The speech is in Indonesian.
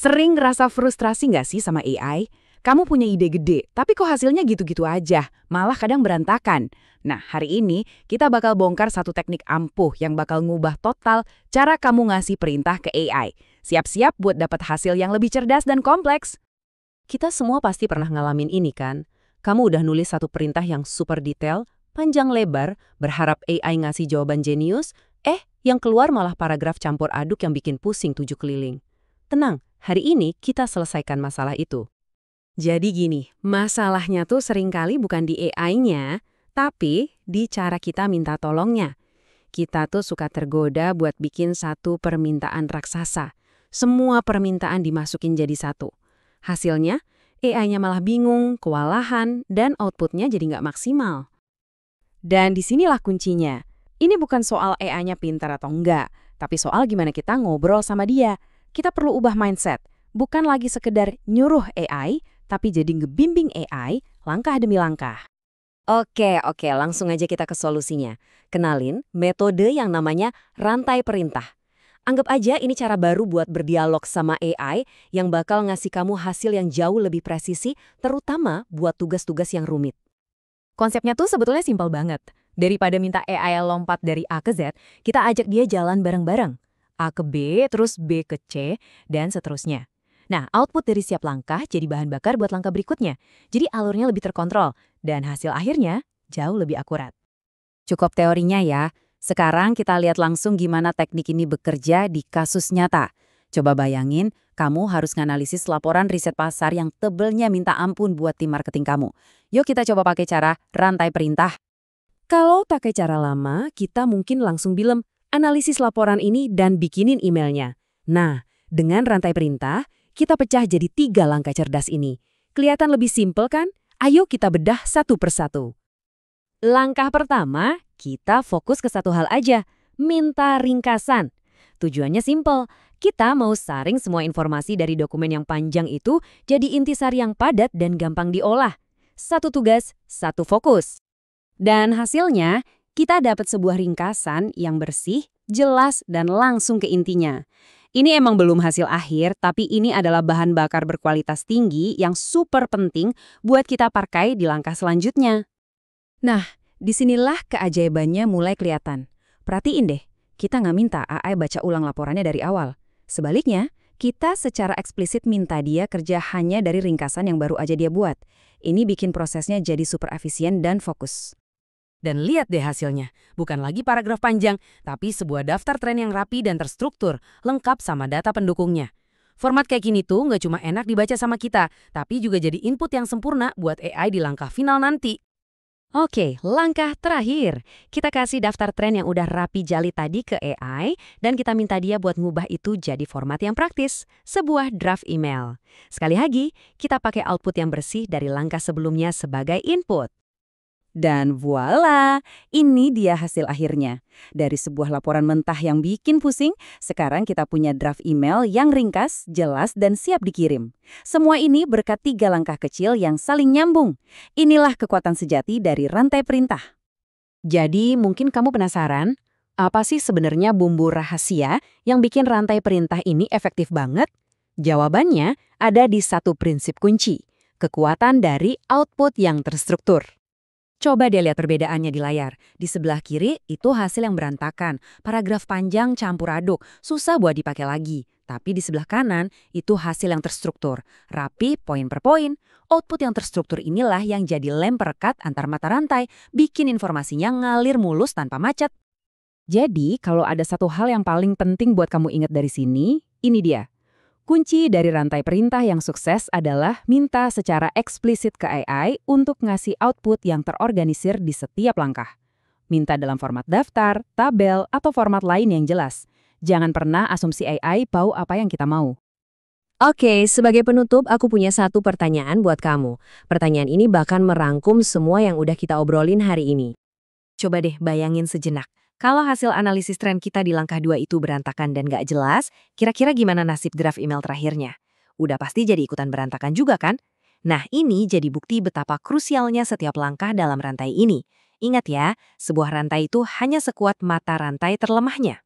Sering ngerasa frustrasi nggak sih sama AI? Kamu punya ide gede, tapi kok hasilnya gitu-gitu aja, malah kadang berantakan. Nah, hari ini kita bakal bongkar satu teknik ampuh yang bakal ngubah total cara kamu ngasih perintah ke AI. Siap-siap buat dapat hasil yang lebih cerdas dan kompleks. Kita semua pasti pernah ngalamin ini kan? Kamu udah nulis satu perintah yang super detail, panjang lebar, berharap AI ngasih jawaban jenius, yang keluar malah paragraf campur aduk yang bikin pusing 7 keliling. Tenang, hari ini kita selesaikan masalah itu. Jadi gini, masalahnya tuh seringkali bukan di AI-nya, tapi di cara kita minta tolongnya. Kita tuh suka tergoda buat bikin satu permintaan raksasa. Semua permintaan dimasukin jadi satu. Hasilnya, AI-nya malah bingung, kewalahan, dan outputnya jadi nggak maksimal. Dan disinilah kuncinya. Ini bukan soal AI-nya pintar atau enggak, tapi soal gimana kita ngobrol sama dia. Kita perlu ubah mindset, bukan lagi sekedar nyuruh AI, tapi jadi ngebimbing AI langkah demi langkah. Oke, langsung aja kita ke solusinya. Kenalin metode yang namanya rantai perintah. Anggap aja ini cara baru buat berdialog sama AI yang bakal ngasih kamu hasil yang jauh lebih presisi, terutama buat tugas-tugas yang rumit. Konsepnya tuh sebetulnya simpel banget. Daripada minta AI lompat dari A ke Z, kita ajak dia jalan bareng-bareng. A ke B, terus B ke C, dan seterusnya. Nah, output dari setiap langkah jadi bahan bakar buat langkah berikutnya. Jadi alurnya lebih terkontrol, dan hasil akhirnya jauh lebih akurat. Cukup teorinya ya. Sekarang kita lihat langsung gimana teknik ini bekerja di kasus nyata. Coba bayangin, kamu harus nganalisis laporan riset pasar yang tebelnya minta ampun buat tim marketing kamu. Yuk kita coba pakai cara rantai perintah. Kalau pakai cara lama, kita mungkin langsung bilang, analisis laporan ini dan bikinin emailnya. Nah, dengan rantai perintah, kita pecah jadi 3 langkah cerdas ini. Kelihatan lebih simpel kan? Ayo kita bedah satu persatu. Langkah pertama, kita fokus ke satu hal aja, minta ringkasan. Tujuannya simpel, kita mau saring semua informasi dari dokumen yang panjang itu jadi intisari yang padat dan gampang diolah. Satu tugas, satu fokus. Dan hasilnya, kita dapat sebuah ringkasan yang bersih, jelas, dan langsung ke intinya. Ini emang belum hasil akhir, tapi ini adalah bahan bakar berkualitas tinggi yang super penting buat kita pakai di langkah selanjutnya. Nah, disinilah keajaibannya mulai kelihatan. Perhatiin deh, kita nggak minta AI baca ulang laporannya dari awal. Sebaliknya, kita secara eksplisit minta dia kerja hanya dari ringkasan yang baru aja dia buat. Ini bikin prosesnya jadi super efisien dan fokus. Dan lihat deh hasilnya, bukan lagi paragraf panjang, tapi sebuah daftar tren yang rapi dan terstruktur, lengkap sama data pendukungnya. Format kayak gini tuh nggak cuma enak dibaca sama kita, tapi juga jadi input yang sempurna buat AI di langkah final nanti. Oke, langkah terakhir. Kita kasih daftar tren yang udah rapi jali tadi ke AI, dan kita minta dia buat ngubah itu jadi format yang praktis, sebuah draft email. Sekali lagi, kita pakai output yang bersih dari langkah sebelumnya sebagai input. Dan voila, ini dia hasil akhirnya. Dari sebuah laporan mentah yang bikin pusing, sekarang kita punya draft email yang ringkas, jelas, dan siap dikirim. Semua ini berkat 3 langkah kecil yang saling nyambung. Inilah kekuatan sejati dari rantai perintah. Jadi mungkin kamu penasaran, apa sih sebenarnya bumbu rahasia yang bikin rantai perintah ini efektif banget? Jawabannya ada di satu prinsip kunci, kekuatan dari output yang terstruktur. Coba deh lihat perbedaannya di layar. Di sebelah kiri itu hasil yang berantakan, paragraf panjang campur aduk, susah buat dipakai lagi. Tapi di sebelah kanan itu hasil yang terstruktur, rapi poin per poin. Output yang terstruktur inilah yang jadi lem perekat antar mata rantai, bikin informasinya ngalir mulus tanpa macet. Jadi kalau ada satu hal yang paling penting buat kamu ingat dari sini, ini dia. Kunci dari rantai perintah yang sukses adalah minta secara eksplisit ke AI untuk ngasih output yang terorganisir di setiap langkah. Minta dalam format daftar, tabel, atau format lain yang jelas. Jangan pernah asumsi AI tahu apa yang kita mau. Oke, sebagai penutup aku punya satu pertanyaan buat kamu. Pertanyaan ini bahkan merangkum semua yang udah kita obrolin hari ini. Coba deh bayangin sejenak. Kalau hasil analisis tren kita di langkah 2 itu berantakan dan gak jelas, kira-kira gimana nasib draft email terakhirnya? Udah pasti jadi ikutan berantakan juga kan? Nah, ini jadi bukti betapa krusialnya setiap langkah dalam rantai ini. Ingat ya, sebuah rantai itu hanya sekuat mata rantai terlemahnya.